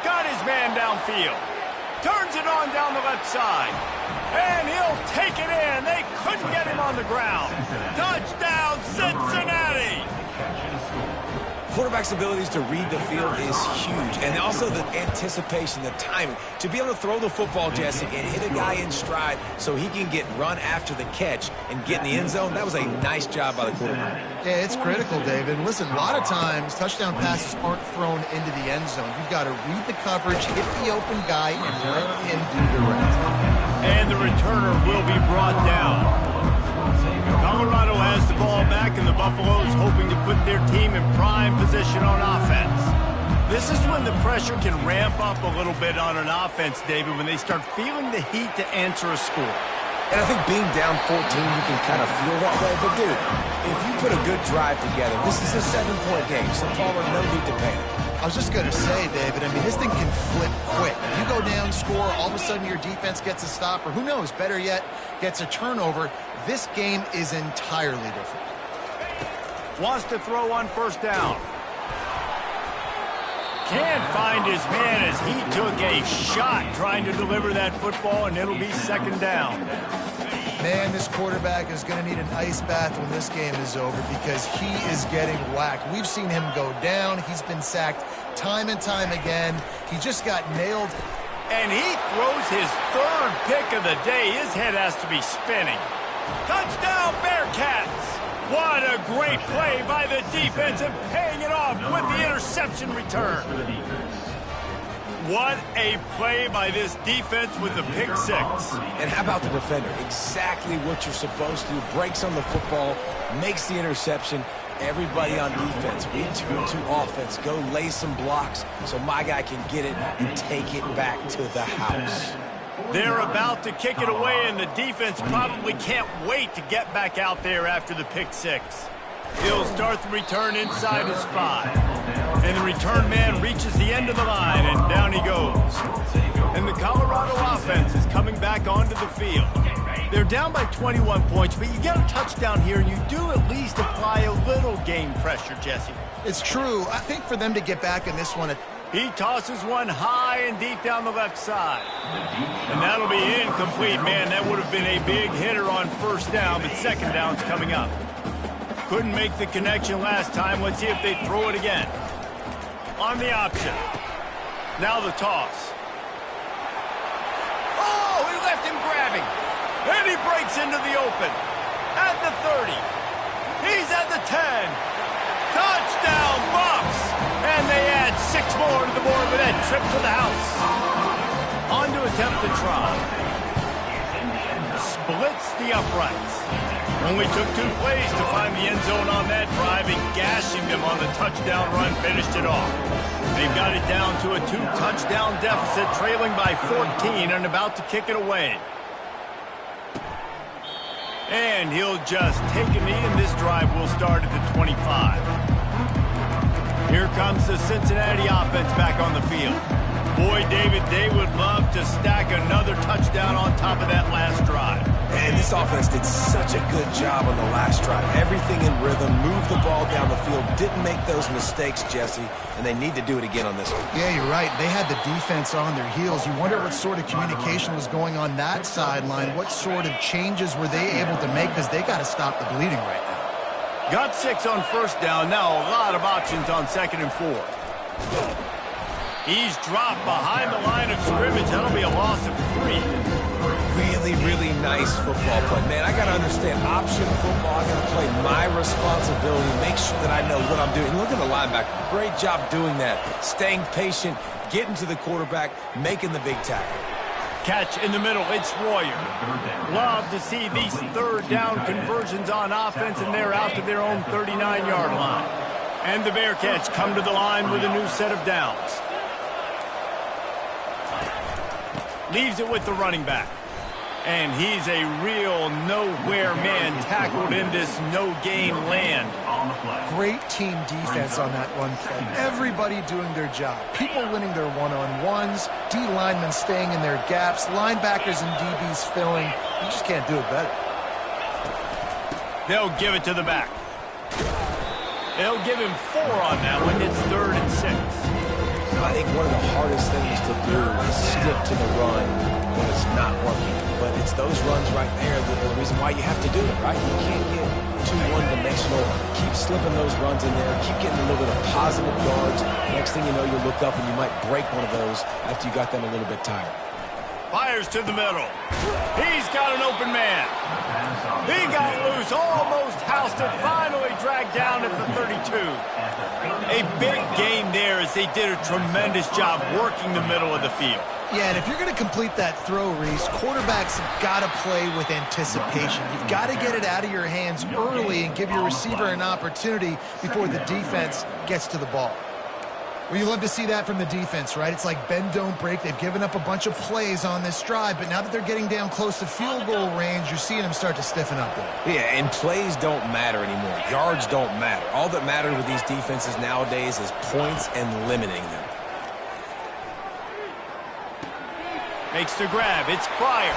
Got his man downfield. Turns it on down the left side. And he'll take it in. They couldn't get him on the ground. Touchdown, Cincinnati. quarterback's abilities to read the field is huge. And also the anticipation, the timing. To be able to throw the football, Jesse, and hit a guy in stride so he can get run after the catch and get in the end zone, that was a nice job by the quarterback. Yeah, it's critical, David. Listen, a lot of times touchdown passes aren't thrown into the end zone. You've got to read the coverage, hit the open guy, and let him do the rest. And the returner will be brought down. Colorado has the ball back, and the Buffaloes hoping to put their team in prime position on offense. This is when the pressure can ramp up a little bit on an offense, David, when they start feeling the heat to answer a score. And I think being down 14, you can kind of feel that way. But, dude, if you put a good drive together, this is a 7-point game, so Palmer, no need to panic. I was just going to say, David, I mean, this thing can flip quick. You go down, score, all of a sudden your defense gets a stop, or who knows, better yet, gets a turnover. This game is entirely different. Wants to throw on first down. Can't find his man as he took a shot trying to deliver that football, and it'll be second down. Man, this quarterback is going to need an ice bath when this game is over because he is getting whacked. We've seen him go down. He's been sacked time and time again. He just got nailed. And he throws his third pick of the day. His head has to be spinning. Touchdown, Bearcats! What a great play by the defense and paying it off with the interception return. What a play by this defense with the pick six. And how about the defender? Exactly what you're supposed to. Breaks on the football, makes the interception. Everybody on defense, we turn to offense. Go lay some blocks so my guy can get it and take it back to the house. They're about to kick it away, and the defense probably can't wait to get back out there after the pick six. He'll start the return inside his 5. And the return man reaches the end of the line, and down he goes. And the Colorado offense is coming back onto the field. They're down by 21 points, but you get a touchdown here, and you do at least apply a little game pressure, Jesse. It's true. I think for them to get back in this one, he tosses one high and deep down the left side. And that'll be incomplete, man. That would have been a big hitter on first down, but second down's coming up. Couldn't make the connection last time. Let's see if they throw it again. On the option. Now the toss. Oh, he left him grabbing. And he breaks into the open. At the 30. He's at the 10. Touchdown, Buffs! And they add 6 more to the board with that trip to the house. On to attempt to try. Splits the uprights. Only took 2 plays to find the end zone on that drive, and gashing them on the touchdown run finished it off. They've got it down to a 2-touchdown deficit, trailing by 14 and about to kick it away. And he'll just take a knee, and this drive will start at the 25. Here comes the Cincinnati offense back on the field. Boy, David, they would love to stack another touchdown on top of that last drive. And this offense did such a good job on the last drive. Everything in rhythm, moved the ball down the field, didn't make those mistakes, Jesse, and they need to do it again on this one. Yeah, you're right. They had the defense on their heels. You wonder what sort of communication was going on that sideline. What sort of changes were they able to make, because they got to stop the bleeding right now. Got 6 on first down. Now a lot of options on 2nd and 4. He's dropped behind the line of scrimmage. That'll be a loss of 3. Really, really nice football play. Man, I got to understand option football. I got to play my responsibility, make sure that I know what I'm doing. Look at the linebacker. Great job doing that. Staying patient, getting to the quarterback, making the big tackle. Catch in the middle. It's Royer. Love to see these 3rd down conversions on offense, and they're out to their own 39-yard line. And the Bearcats come to the line with a new set of downs. Leaves it with the running back. And he's a real nowhere man, tackled in this no-gain land. Great team defense on that run play. Everybody doing their job. People winning their one-on-ones, D linemen staying in their gaps, linebackers and DBs filling. You just can't do it better. They'll give it to the back. They'll give him 4 on that one. It's 3rd and 6. I think one of the hardest things to do is stick to the run when it's not working. But it's those runs right there that are the reason why you have to do it, right? You can't get too one-dimensional. Keep slipping those runs in there, keep getting a little bit of positive yards. Next thing you know, you look up and you might break one of those after you got them a little bit tired. Fires to the middle. He's got an open man. He got loose, almost housed it, finally dragged down at the 32. A big gain there as they did a tremendous job working the middle of the field. Yeah, and if you're going to complete that throw, Reese, quarterbacks have got to play with anticipation. You've got to get it out of your hands early and give your receiver an opportunity before the defense gets to the ball. Well, you love to see that from the defense, right? It's like bend, don't break. They've given up a bunch of plays on this drive, but now that they're getting down close to field goal range, you're seeing them start to stiffen up there. Yeah, and plays don't matter anymore. Yards don't matter. All that matters with these defenses nowadays is points and limiting them. Makes the grab. It's Pryor.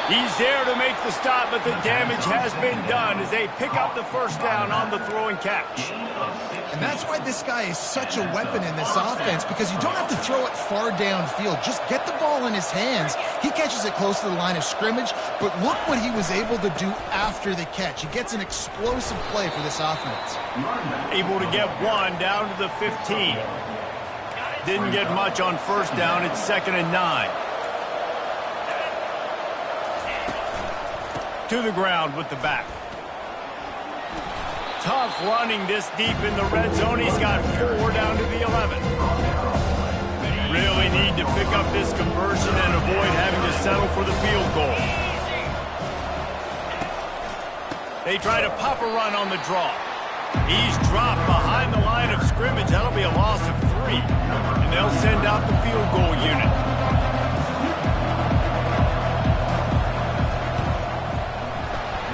He's there to make the stop, but the damage has been done as they pick up the first down on the throw and catch. And that's why this guy is such a weapon in this offense, because you don't have to throw it far downfield. Just get the ball in his hands. He catches it close to the line of scrimmage, but look what he was able to do after the catch. He gets an explosive play for this offense. Able to get one down to the 15. Didn't get much on first down. It's 2nd and 9. To the ground with the back. Tough running this deep in the red zone. He's got 4 down to the 11. Really need to pick up this conversion and avoid having to settle for the field goal. They try to pop a run on the draw. He's dropped behind the line of scrimmage. That'll be a loss of 3. And they'll send out the field goal unit.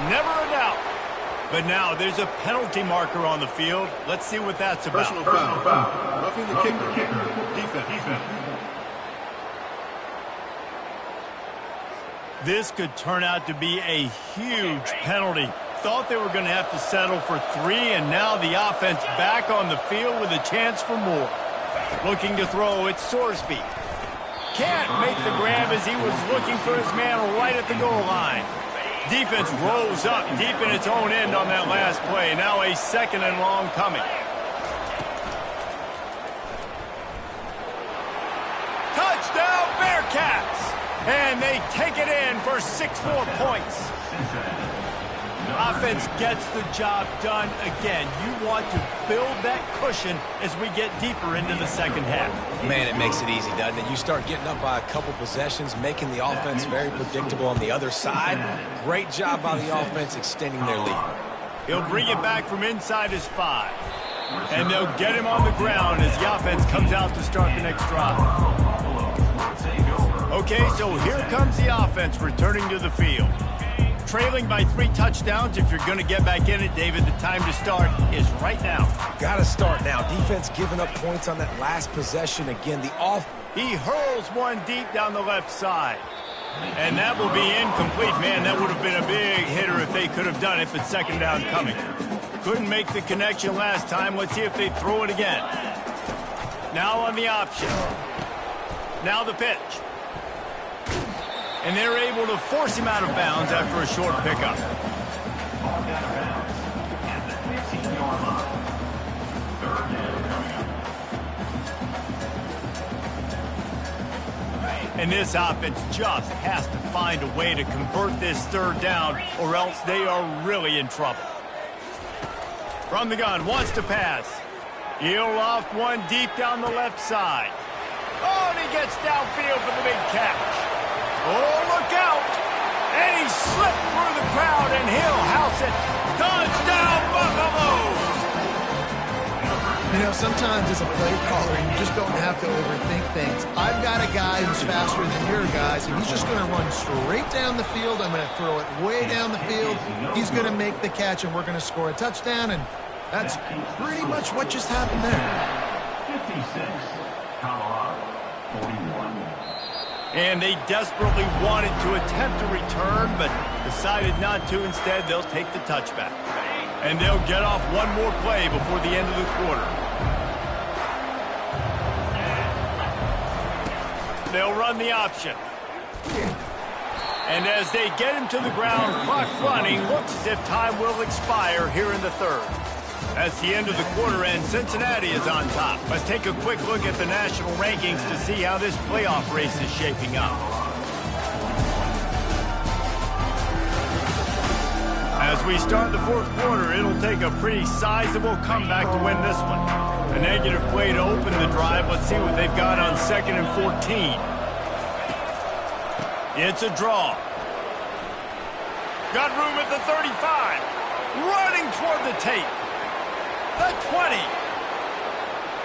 Never a doubt. But now there's a penalty marker on the field. Let's see what that's about. Personal foul. Roughing the kicker. Defense. This could turn out to be a huge penalty. Thought they were going to have to settle for 3, and now the offense back on the field with a chance for more. Looking to throw, it's Sorsby. Can't make the grab as he was looking for his man right at the goal line. Defense rolls up deep in its own end on that last play. Now a 2nd and long coming. Touchdown Bearcats! And they take it in for 6 more points. Offense gets the job done again. You want to build that cushion as we get deeper into the second half. Man, it makes it easy, doesn't it? You start getting up by a couple possessions, making the offense very predictable on the other side. Great job by the offense extending their lead. He'll bring it back from inside his 5. And they'll get him on the ground as the offense comes out to start the next drive. Okay, so here comes the offense returning to the field. Trailing by 3 touchdowns. If you're going to get back in it, David, the time to start is right now. Got to start now. Defense giving up points on that last possession again. He hurls one deep down the left side. And that will be incomplete. Man, that would have been a big hitter if they could have done it, but 2nd down coming. Couldn't make the connection last time. Let's see if they throw it again. Now on the option. Now the pitch. And they're able to force him out of bounds after a short pickup. And this offense just has to find a way to convert this 3rd down, or else they are really in trouble. From the gun, wants to pass. He'll loft one deep down the left side. Oh, and he gets downfield for the big catch. Oh, look out! And he slipped through the crowd, and he'll house it. Touchdown, Buffalo! You know, sometimes as a play caller, you just don't have to overthink things. I've got a guy who's faster than your guys, and he's just going to run straight down the field. I'm going to throw it way down the field. He's going to make the catch, and we're going to score a touchdown, and that's pretty much what just happened there. 56, Colorado, 41. And they desperately wanted to attempt a return, but decided not to. Instead, they'll take the touchback. And they'll get off one more play before the end of the quarter. They'll run the option. And as they get him to the ground, clock running, looks as if time will expire here in the third. That's the end of the quarter, and Cincinnati is on top. Let's take a quick look at the national rankings to see how this playoff race is shaping up. As we start the fourth quarter, it'll take a pretty sizable comeback to win this one. A negative play to open the drive. Let's see what they've got on 2nd and 14. It's a draw. Got room at the 35. Running toward the tape. The 20.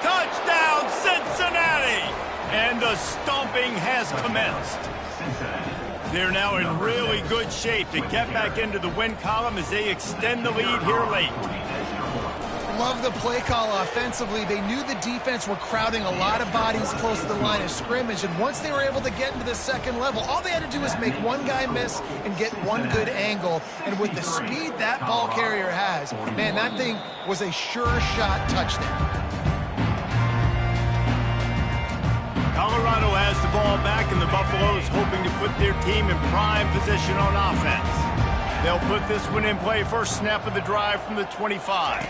Touchdown, Cincinnati! And the stomping has commenced. They're now in really good shape to get back into the win column as they extend the lead here late. Love the play call offensively. They knew the defense were crowding a lot of bodies close to the line of scrimmage, and once they were able to get into the second level, all they had to do was make one guy miss and get one good angle. And with the speed that ball carrier has, man, that thing was a sure shot touchdown. Colorado has the ball back, and the Buffaloes hoping to put their team in prime position on offense. They'll put this one in play first snap of the drive from the 25.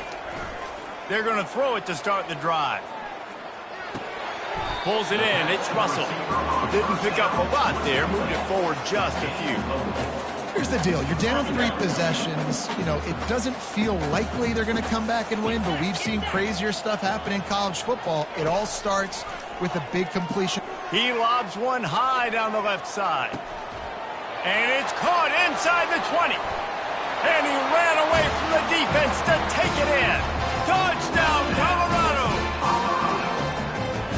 They're going to throw it to start the drive. Pulls it in. It's Russell. Didn't pick up a lot there. Moved it forward just a few. Here's the deal. You're down 3 possessions. You know, it doesn't feel likely they're going to come back and win, but we've seen crazier stuff happen in college football. It all starts with a big completion. He lobs one high down the left side. And it's caught inside the 20. And he ran away from the defense to take it in. Touchdown, Colorado!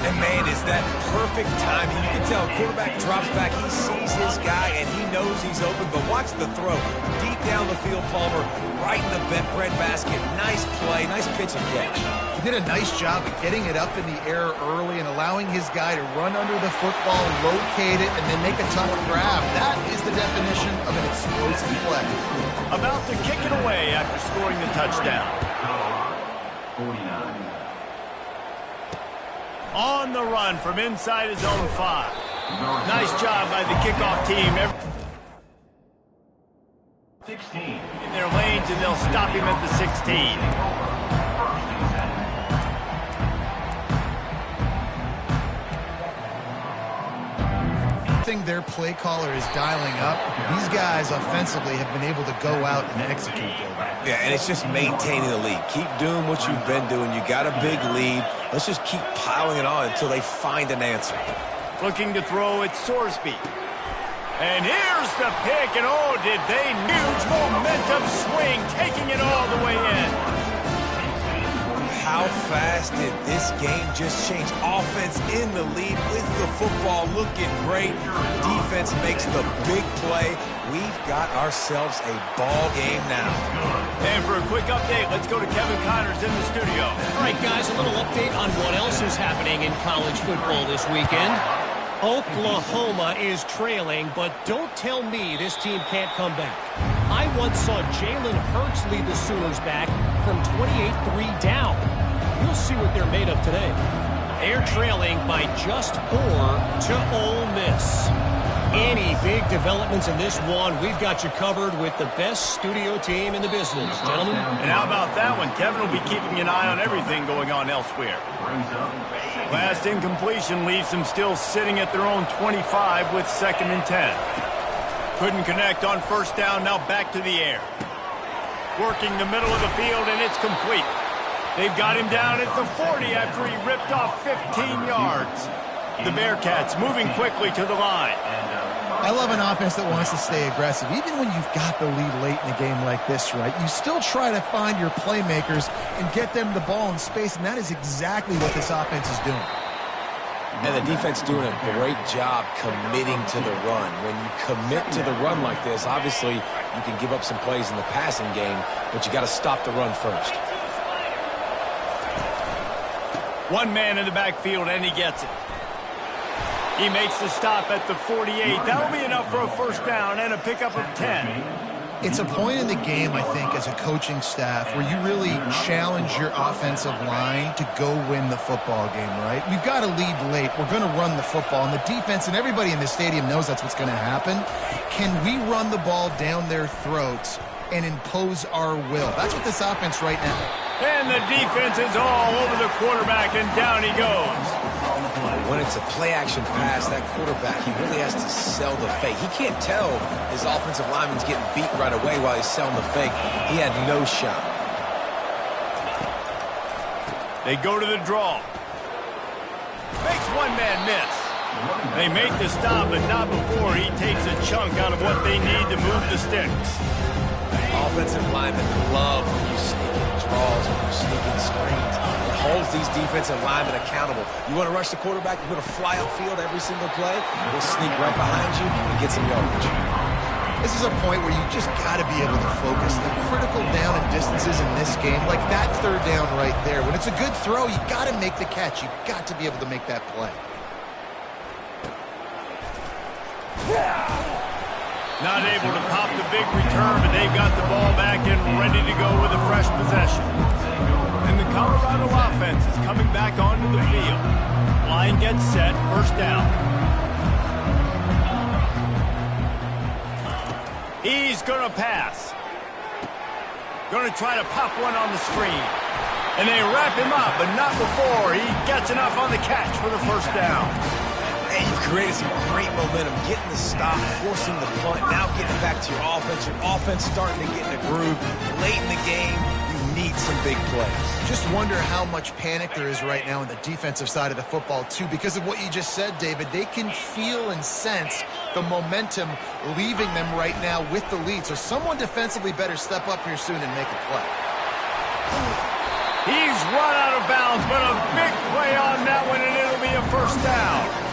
And, man, is that perfect timing. You can tell quarterback drops back. He sees his guy, and he knows he's open. But watch the throw. Deep down the field, Palmer, right in the bread basket. Nice play, nice pitch and catch. He did a nice job of getting it up in the air early and allowing his guy to run under the football, locate it, and then make a tough grab. That is the definition of an explosive play. About to kick it away after scoring the touchdown. 49. On the run from inside his own 5. Nice job by the kickoff team. 16. In their lanes, and they'll stop him at the 16. Their play caller is dialing up. These guys offensively have been able to go out and execute. Yeah, and it's just maintaining the lead. Keep doing what you've been doing. You got a big lead. Let's just keep piling it on until they find an answer. Looking to throw at Sorsby. And here's the pick, and oh, did they huge momentum swing, taking it all the way in. How fast did this game just change? Offense in the lead with the football looking great. Defense makes the big play. We've got ourselves a ball game now. And for a quick update, let's go to Kevin Connors in the studio. All right, guys, a little update on what else is happening in college football this weekend. Oklahoma is trailing, but don't tell me this team can't come back. I once saw Jalen Hurts lead the Sooners back from 28-3 down. We'll see what they're made of today. They're trailing by just 4 to Ole Miss. Any big developments in this one, we've got you covered with the best studio team in the business, gentlemen. And how about that one? Kevin will be keeping an eye on everything going on elsewhere. Last incompletion leaves them still sitting at their own 25 with 2nd and 10. Couldn't connect on first down, now back to the air. Working the middle of the field, and it's complete. They've got him down at the 40 after he ripped off 15 yards. The Bearcats moving quickly to the line. I love an offense that wants to stay aggressive. Even when you've got the lead late in a game like this, right, you still try to find your playmakers and get them the ball in space, and that is exactly what this offense is doing. And the defense doing a great job committing to the run. When you commit to the run like this, obviously you can give up some plays in the passing game, but you got to stop the run first. One man in the backfield, and he gets it. He makes the stop at the 48. That'll be enough for a first down and a pickup of 10. It's a point in the game, I think, as a coaching staff where you really challenge your offensive line to go win the football game, right? We've got to lead late. We're going to run the football. And the defense and everybody in the stadium knows that's what's going to happen. Can we run the ball down their throats and impose our will? That's what this offense right now. And the defense is all over the quarterback, and down he goes. When it's a play-action pass, that quarterback, he really has to sell the fake. He can't tell his offensive lineman's getting beat right away while he's selling the fake. He had no shot. They go to the draw. Makes one man miss. They make the stop, but not before he takes a chunk out of what they need to move the sticks. Offensive linemen love when you sneak in draws, when you sneak in screens. It holds these defensive linemen accountable. You want to rush the quarterback, you want to fly upfield every single play, we'll sneak right behind you and get some yardage. This is a point where you just got to be able to focus. The critical down and distances in this game, like that third down right there. When it's a good throw, you got to make the catch. You got to be able to make that play. Not able to pop the big return, but they've got the ball back and ready to go with a fresh possession. And the Colorado offense is coming back onto the field. Line gets set, first down. He's going to pass. Going to try to pop one on the screen. And they wrap him up, but not before he gets enough on the catch for the first down. And you've created some great momentum, getting the stop, forcing the punt, now getting back to your offense. Your offense starting to get in a groove. Late in the game, you need some big plays. Just wonder how much panic there is right now on the defensive side of the football, too. Because of what you just said, David, they can feel and sense the momentum leaving them right now with the lead. So someone defensively better step up here soon and make a play. He's run out of bounds, but a big play on that one, and it'll be a first down.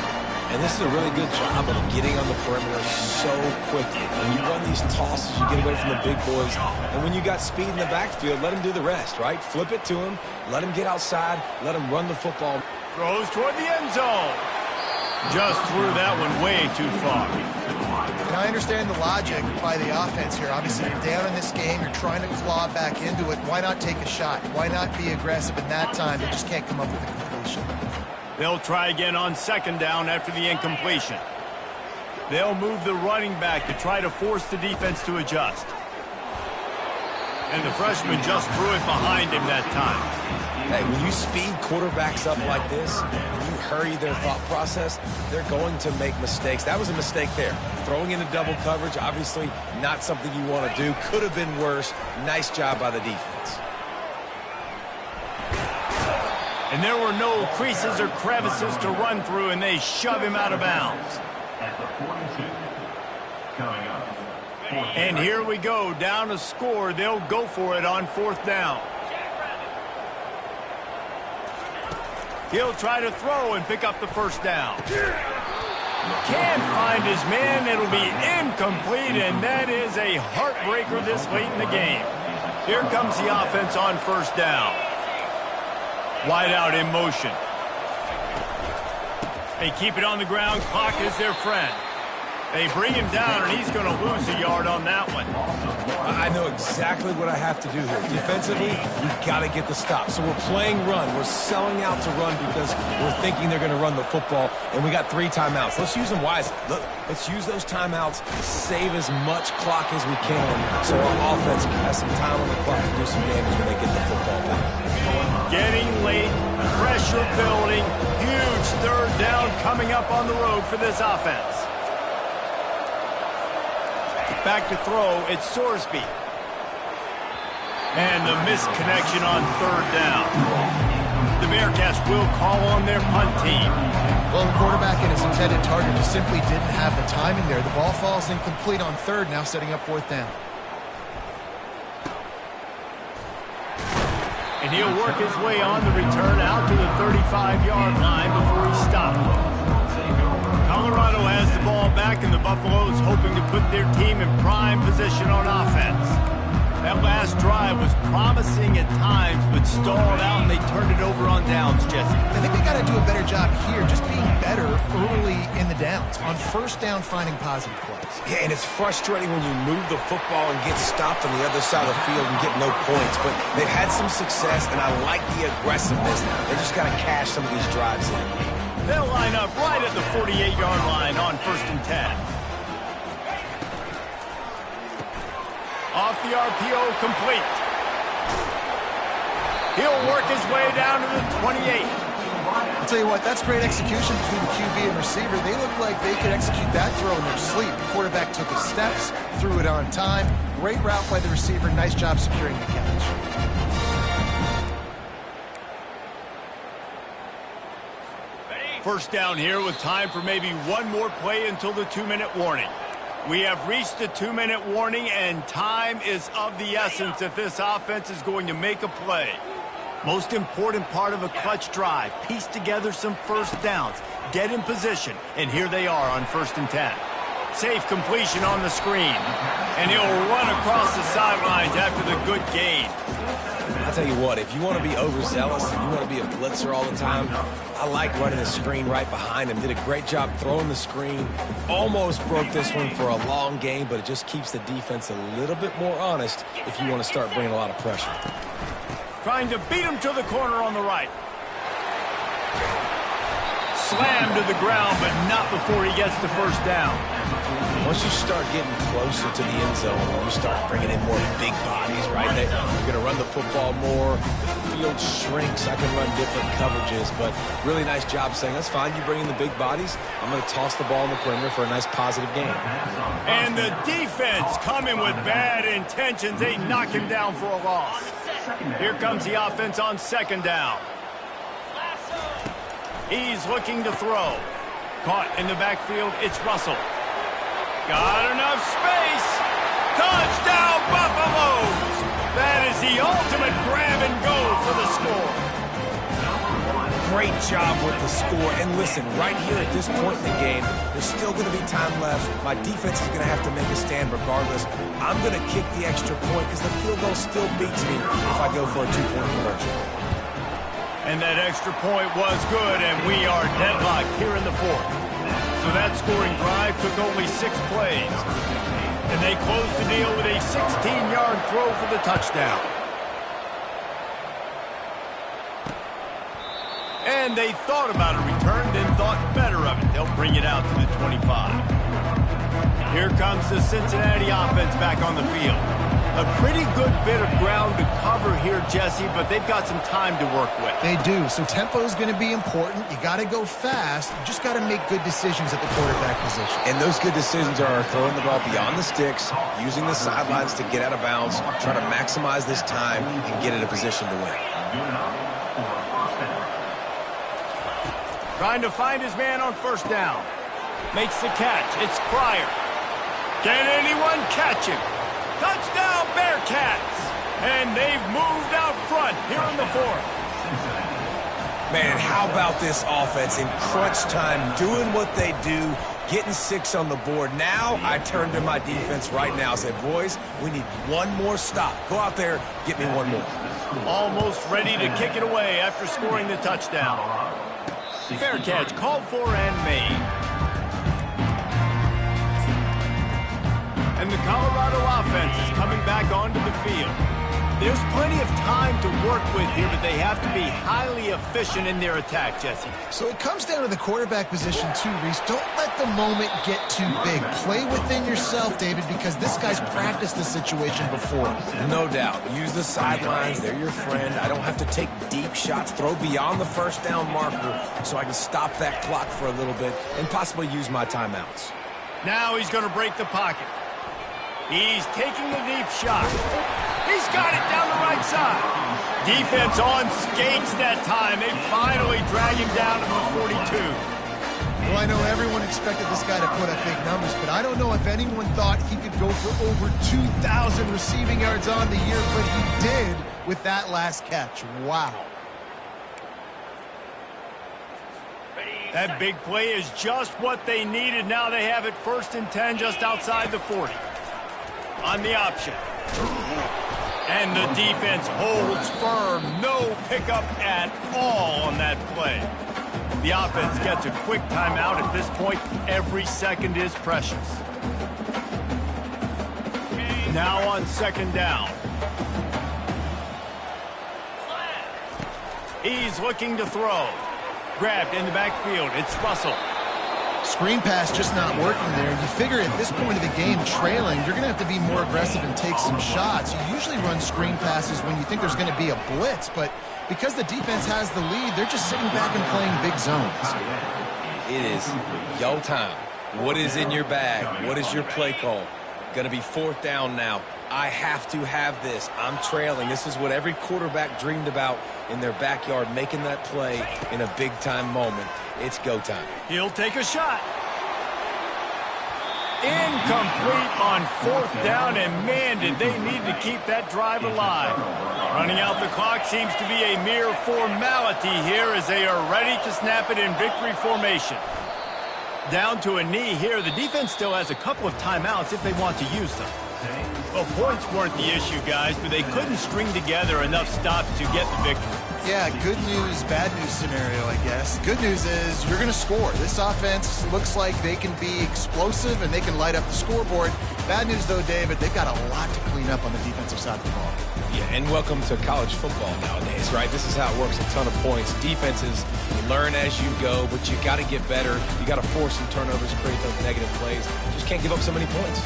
And this is a really good job of getting on the perimeter so quickly. When you run these tosses, you get away from the big boys. And when you got speed in the backfield, let him do the rest, right? Flip it to him, let him get outside, let him run the football. Throws toward the end zone. Just threw that one way too far. And I understand the logic by the offense here. Obviously, you're down in this game. You're trying to claw back into it. Why not take a shot? Why not be aggressive in that time? They just can't come up with a completion. They'll try again on second down after the incompletion. They'll move the running back to try to force the defense to adjust. And the freshman just threw it behind him that time. Hey, when you speed quarterbacks up like this, and you hurry their thought process, they're going to make mistakes. That was a mistake there. Throwing into double coverage, obviously not something you want to do. Could have been worse. Nice job by the defense. And there were no creases or crevices to run through, and they shove him out of bounds. At the 42. Coming up. And here we go, down a score. They'll go for it on fourth down. He'll try to throw and pick up the first down. Can't find his man. It'll be incomplete, and that is a heartbreaker this late in the game. Here comes the offense on first down. Wide out in motion. They keep it on the ground. Clock is their friend. They bring him down, and he's going to lose a yard on that one. I know exactly what I have to do here. Defensively, we've got to get the stop. So we're playing run. We're selling out to run because we're thinking they're going to run the football, and we got 3 timeouts. Let's use them wisely. Look, let's use those timeouts, save as much clock as we can so our offense has some time on the clock to do some damage when they get the football back. Getting late, pressure building, huge third down coming up on the road for this offense. Back to throw, it's Sorsby. And the missed connection on third down. The Bearcats will call on their punt team. Well, the quarterback and his intended target just simply didn't have the timing there. The ball falls incomplete on third, now setting up fourth down. And he'll work his way on the return out to the 35-yard line before he stopped. Colorado has the ball back, and the Buffaloes hoping to put their team in prime position on offense. That last drive was promising at times, but stalled out and they turned it over on downs, Jesse. I think they got to do a better job here, just being better early in the downs, on first down finding positive plays. Yeah, and it's frustrating when you move the football and get stopped on the other side of the field and get no points, but they've had some success, and I like the aggressiveness. They just got to cash some of these drives in. They'll line up right at the 48-yard line on 1st and 10. Off the RPO, complete. He'll work his way down to the 28. I'll tell you what, that's great execution between the QB and receiver. They look like they could execute that throw in their sleep. The quarterback took his steps, threw it on time. Great route by the receiver. Nice job securing the catch. First down here with time for maybe one more play until the 2-minute warning. We have reached the 2-minute warning, and time is of the essence if this offense is going to make a play. Most important part of a clutch drive, piece together some first downs, get in position, and here they are on 1st and 10. Safe completion on the screen, and he'll run across the sidelines after the good gain. I'll tell you what, if you want to be overzealous and you want to be a blitzer all the time, I like running the screen right behind him. Did a great job throwing the screen. Almost broke this one for a long game, but it just keeps the defense a little bit more honest if you want to start bringing a lot of pressure. Trying to beat him to the corner on the right. Slammed to the ground, but not before he gets the first down. Once you start getting closer to the end zone, you start bringing in more big bodies, right? You're going to run the football more. The field shrinks. I can run different coverages, but really nice job saying, that's fine. You bring in the big bodies. I'm going to toss the ball in the perimeter for a nice positive game. And the defense coming with bad intentions. They knock him down for a loss. Here comes the offense on 2nd down. He's looking to throw. Caught in the backfield, it's Russell. Got enough space. Touchdown, Buffaloes! That is the ultimate grab and go for the score. Great job with the score. And listen, right here at this point in the game, there's still going to be time left. My defense is going to have to make a stand regardless. I'm going to kick the extra point because the field goal still beats me if I go for a 2-point conversion. And that extra point was good, and we are deadlocked here in the 4th. So that scoring drive took only 6 plays. And they closed the deal with a 16-yard throw for the touchdown. And they thought about a return, then thought better of it. They'll bring it out to the 25. Here comes the Cincinnati offense back on the field. A pretty good bit of ground to cover here, Jesse, but they've got some time to work with. They do, so tempo is going to be important. You got to go fast. You just got to make good decisions at the quarterback position. And those good decisions are throwing the ball beyond the sticks, using the sidelines to get out of bounds, trying to maximize this time and get in a position to win. Trying to find his man on 1st down. Makes the catch. It's Pryor. Can anyone catch him? Touchdown, Bearcats! And they've moved out front here in the 4th. Man, how about this offense in crunch time, doing what they do, getting 6 on the board. Now I turn to my defense right now and say, boys, we need one more stop. Go out there, get me one more. Almost ready to kick it away after scoring the touchdown. Fair catch, called for and made. And the Colorado offense is coming back onto the field. There's plenty of time to work with here, but they have to be highly efficient in their attack, Jesse. So it comes down to the quarterback position too, Reese. Don't let the moment get too big. Play within yourself, David, because this guy's practiced this situation before. No doubt. Use the sidelines. They're your friend. I don't have to take deep shots. Throw beyond the 1st down marker so I can stop that clock for a little bit and possibly use my timeouts. Now he's going to break the pocket. He's taking the deep shot. He's got it down the right side. Defense on skates that time. They finally drag him down to the 42. Well, I know everyone expected this guy to put up big numbers, but I don't know if anyone thought he could go for over 2,000 receiving yards on the year, but he did with that last catch. Wow. That big play is just what they needed. Now they have it 1st and 10 just outside the 40. On the option. And And the defense holds firm. No pickup at all on that play. The offense gets a quick timeout at this point. Every second is precious. Now on second down. He's looking to throw. Grabbed in the backfield. It's Russell. Screen pass just not working there. You figure at this point of the game, trailing, you're going to have to be more aggressive and take some shots. You usually run screen passes when you think there's going to be a blitz, but because the defense has the lead, they're just sitting back and playing big zones. It is your time. What is in your bag? What is your play call? Going to be fourth down now. I have to have this. I'm trailing. This is what every quarterback dreamed about in their backyard, making that play in a big-time moment. It's go time. He'll take a shot. Incomplete on fourth down, and man, did they need to keep that drive alive. Running out the clock seems to be a mere formality here as they are ready to snap it in victory formation. Down to a knee here. The defense still has a couple of timeouts if they want to use them. Well, points weren't the issue, guys, but they couldn't string together enough stops to get the victory. Yeah, good news, bad news scenario, I guess. Good news is you're going to score. This offense looks like they can be explosive and they can light up the scoreboard. Bad news, though, David, they've got a lot to clean up on the defensive side of the ball. Yeah, and welcome to college football nowadays, right? This is how it works, a ton of points. Defenses, you learn as you go, but you got to get better. You got to force some turnovers, create those negative plays. Just can't give up so many points.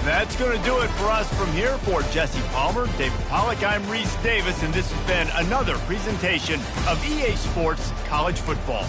That's going to do it for us from here. For Jesse Palmer, David Pollack, I'm Reese Davis, and this has been another presentation of EA Sports College Football.